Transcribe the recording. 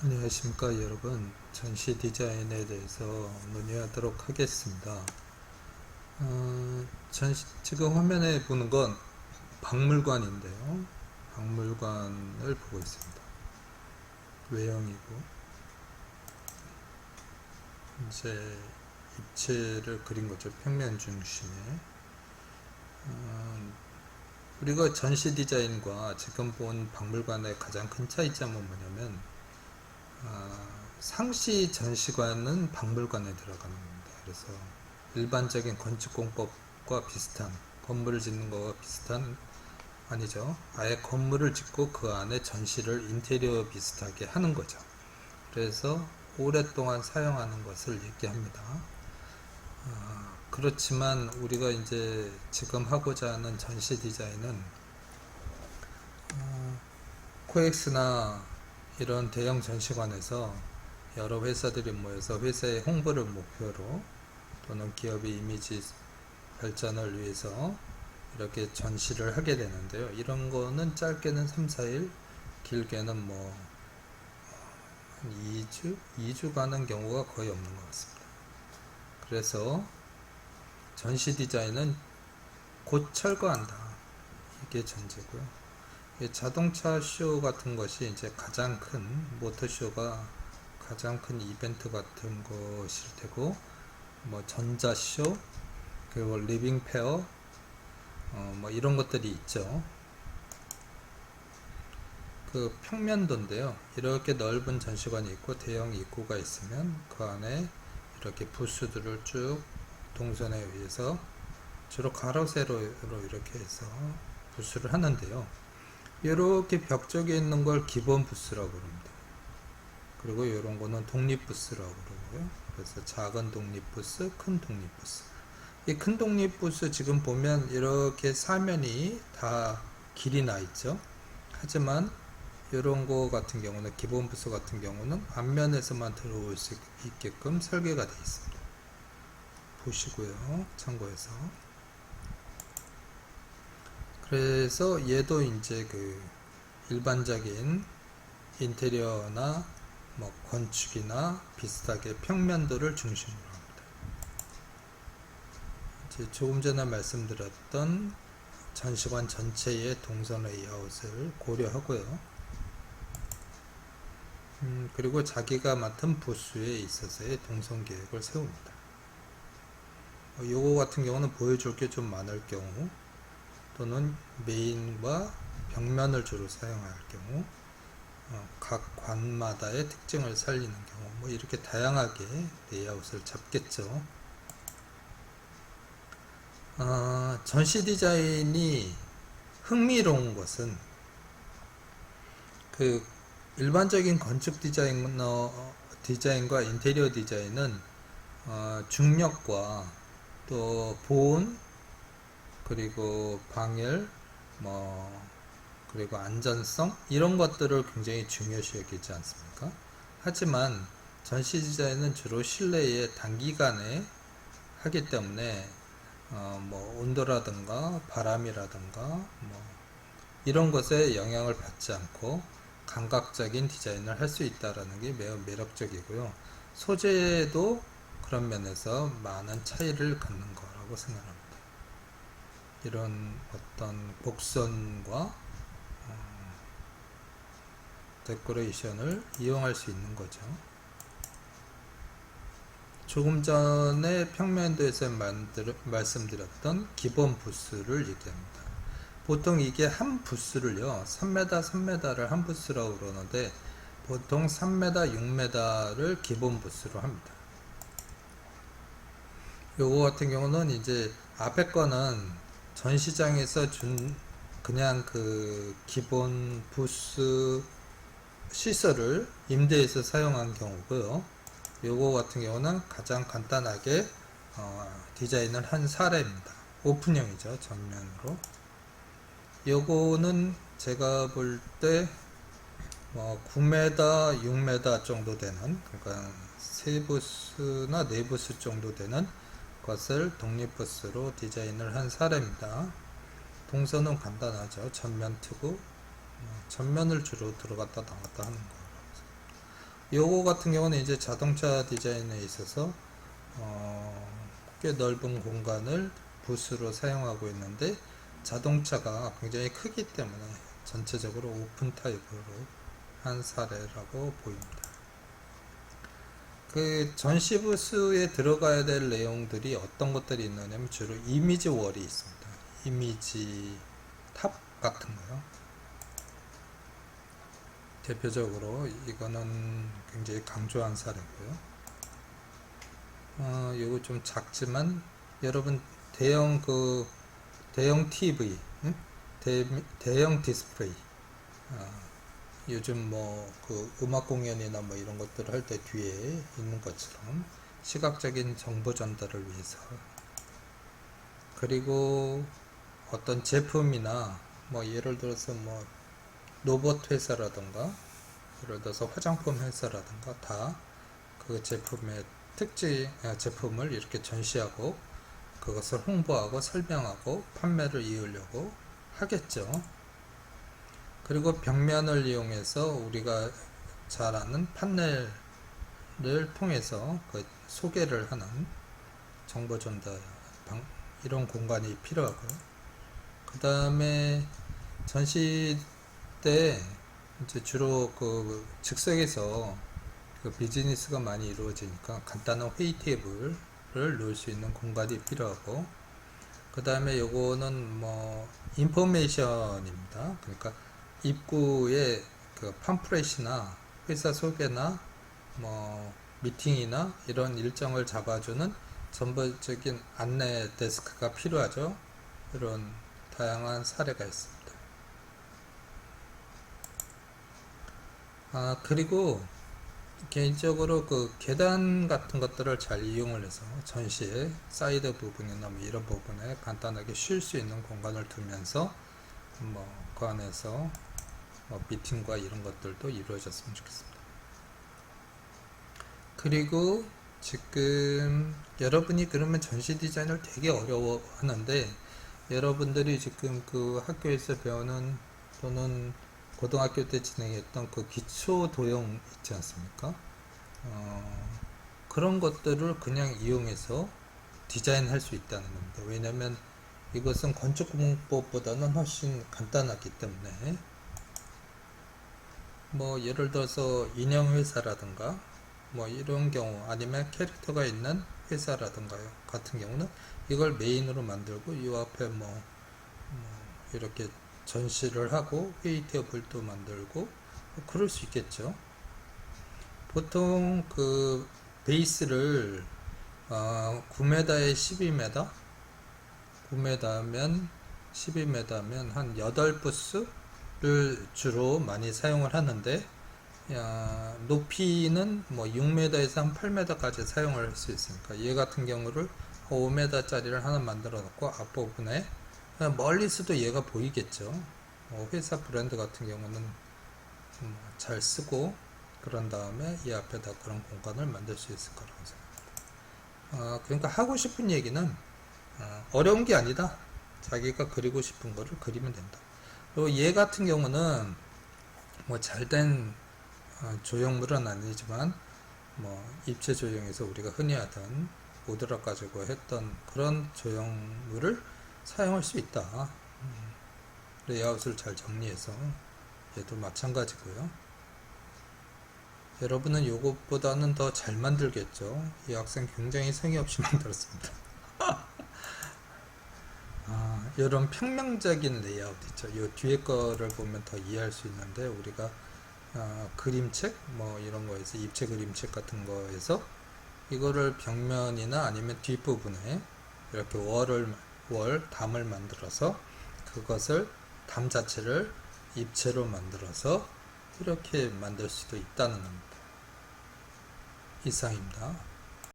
안녕하십니까 여러분. 전시 디자인에 대해서 논의하도록 하겠습니다. 지금 화면에 보는 건 박물관인데요. 박물관을 보고 있습니다. 외형이고 이제 입체를 그린 거죠. 평면 중심에. 우리가 전시 디자인과 지금 본 박물관의 가장 큰 차이점은 뭐냐면 상시 전시관은 박물관에 들어가는 겁니다. 그래서 일반적인 건축공법과 비슷한, 건물을 짓는 것과 비슷한, 아니죠. 아예 건물을 짓고 그 안에 전시를 인테리어 비슷하게 하는 거죠. 그래서 오랫동안 사용하는 것을 얘기합니다. 그렇지만 우리가 이제 지금 하고자 하는 전시 디자인은 코엑스나 이런 대형 전시관에서 여러 회사들이 모여서 회사의 홍보를 목표로 또는 기업의 이미지 발전을 위해서 이렇게 전시를 하게 되는데요. 이런 거는 짧게는 3, 4일, 길게는 뭐 한 2주? 2주 가는 경우가 거의 없는 것 같습니다. 그래서 전시 디자인은 곧 철거한다. 이게 전제고요. 자동차 쇼 같은 것이 이제 가장 큰 모터쇼가 가장 큰 이벤트 같은 것일 테고, 뭐 전자쇼, 그리고 리빙 페어, 뭐 이런 것들이 있죠. 그 평면도인데요. 이렇게 넓은 전시관이 있고 대형 입구가 있으면 그 안에 이렇게 부스들을 쭉 동선에 의해서 주로 가로 세로로 이렇게 해서 부스를 하는데요. 이렇게 벽 쪽에 있는 걸 기본 부스라고 부릅니다. 그리고 이런 거는 독립 부스라고 그러고요. 그래서 작은 독립 부스, 큰 독립 부스. 이 큰 독립 부스 지금 보면 이렇게 사면이 다 길이 나 있죠. 하지만 이런 거 같은 경우는, 기본 부스 같은 경우는 앞면에서만 들어올 수 있게끔 설계가 되어 있습니다. 보시고요. 참고해서. 그래서 얘도 이제 그 일반적인 인테리어나 뭐 건축이나 비슷하게 평면도를 중심으로 합니다. 이제 조금 전에 말씀드렸던 전시관 전체의 동선 레이아웃을 고려하고요. 그리고 자기가 맡은 부스에 있어서의 동선 계획을 세웁니다. 요거 같은 경우는 보여줄 게 좀 많을 경우, 또는 메인과 벽면을 주로 사용할 경우, 각 관마다의 특징을 살리는 경우, 뭐 이렇게 다양하게 레이아웃을 잡겠죠. 전시 디자인이 흥미로운 것은 그 일반적인 건축 디자인과 인테리어 디자인은 중력과 또 보온, 그리고 방열, 뭐 그리고 안전성, 이런 것들을 굉장히 중요시 여기지 않습니까? 하지만 전시 디자인은 주로 실내에 단기간에 하기 때문에 뭐 온도라든가 바람이라든가 뭐 이런 것에 영향을 받지 않고 감각적인 디자인을 할 수 있다는 게 매우 매력적이고요. 소재도 그런 면에서 많은 차이를 갖는 거라고 생각합니다. 이런 어떤 곡선과 데코레이션을 이용할 수 있는 거죠. 조금 전에 평면도에서 말씀드렸던 기본 부스를 얘기합니다. 보통 이게 한 부스를요, 3m, 3m를 한 부스라고 그러는데 보통 3m, 6m를 기본 부스로 합니다. 요거 같은 경우는 이제 앞에 거는 전시장에서 준 그냥 그 기본 부스 시설을 임대해서 사용한 경우고요. 요거 같은 경우는 가장 간단하게 디자인을 한 사례입니다. 오픈형이죠. 전면으로. 요거는 제가 볼 때 9m, 6m 정도 되는, 그러니까 3부스나 4부스 정도 되는 것을 독립부스로 디자인을 한 사례입니다. 동선은 간단하죠. 전면 트고, 전면을 주로 들어갔다 나갔다 하는 거라고. 요거 같은 경우는 이제 자동차 디자인에 있어서 꽤 넓은 공간을 부스로 사용하고 있는데 자동차가 굉장히 크기 때문에 전체적으로 오픈 타입으로 한 사례라고 보입니다. 그 전시 부스에 들어가야 될 내용들이 어떤 것들이 있느냐면 주로 이미지 월이 있습니다. 이미지 탑 같은 거요. 대표적으로 이거는 굉장히 강조한 사례고요. 이거 좀 작지만 여러분 대형 TV, 응? 대형 디스플레이. 요즘 뭐 그 음악 공연이나 뭐 이런 것들을 할 때 뒤에 있는 것처럼 시각적인 정보 전달을 위해서, 그리고 어떤 제품이나 뭐 예를 들어서 뭐 로봇 회사라든가 예를 들어서 화장품 회사라든가 다 그 제품의 제품을 이렇게 전시하고 그것을 홍보하고 설명하고 판매를 이으려고 하겠죠. 그리고 벽면을 이용해서 우리가 잘 아는 판넬을 통해서 그 소개를 하는 정보 전달 이런 공간이 필요하고요. 그 다음에 전시 때 이제 주로 그 즉석에서 그 비즈니스가 많이 이루어지니까 간단한 회의 테이블을 놓을 수 있는 공간이 필요하고, 그 다음에 요거는 뭐 인포메이션입니다. 그러니까 입구에 그 팜프렛이나 회사 소개나 뭐 미팅이나 이런 일정을 잡아주는 전반적인 안내 데스크가 필요하죠. 이런 다양한 사례가 있습니다. 그리고 개인적으로 그 계단 같은 것들을 잘 이용을 해서 전시의 사이드 부분이나 뭐 이런 부분에 간단하게 쉴 수 있는 공간을 두면서 뭐 그 안에서 뭐 미팅과 이런 것들도 이루어졌으면 좋겠습니다. 그리고 지금 여러분이 그러면 전시 디자인을 되게 어려워하는데, 여러분들이 지금 그 학교에서 배우는 또는 고등학교 때 진행했던 그 기초 도형 있지 않습니까? 그런 것들을 그냥 이용해서 디자인할 수 있다는 겁니다. 왜냐하면 이것은 건축공법보다는 훨씬 간단하기 때문에, 뭐 예를 들어서 인형 회사라든가 뭐 이런 경우, 아니면 캐릭터가 있는 회사라든가요 같은 경우는 이걸 메인으로 만들고 이 앞에 뭐 이렇게 전시를 하고 회의 테이블도 만들고 뭐 그럴 수 있겠죠. 보통 그 베이스를 9m에 12m, 9m면 12m면 한 8부스를 주로 많이 사용을 하는데, 높이는 뭐 6m에서 한 8m까지 사용을 할 수 있으니까 얘 같은 경우를 5m짜리를 하나 만들어 놓고 앞부분에 멀리서도 얘가 보이겠죠. 회사 브랜드 같은 경우는 잘 쓰고 그런 다음에 이 앞에다 그런 공간을 만들 수 있을 거라고 생각합니다. 그러니까 하고 싶은 얘기는 어려운 게 아니다. 자기가 그리고 싶은 거를 그리면 된다. 그리고 얘 같은 경우는 뭐 잘된 조형물은 아니지만 뭐 입체 조형에서 우리가 흔히 하던 오드락 가지고 했던 그런 조형물을 사용할 수 있다. 레이아웃을 잘 정리해서 얘도 마찬가지고요. 여러분은 요것보다는 더 잘 만들겠죠. 이 학생 굉장히 성의 없이 만들었습니다. 이런 평면적인 레이아웃 있죠. 이 뒤에 거를 보면 더 이해할 수 있는데, 우리가 그림책 뭐 이런 거에서 입체 그림책 같은 거에서 이거를 벽면이나 아니면 뒷부분에 이렇게 담을 만들어서 그것을 담 자체를 입체로 만들어서 이렇게 만들 수도 있다는 겁니다. 이상입니다.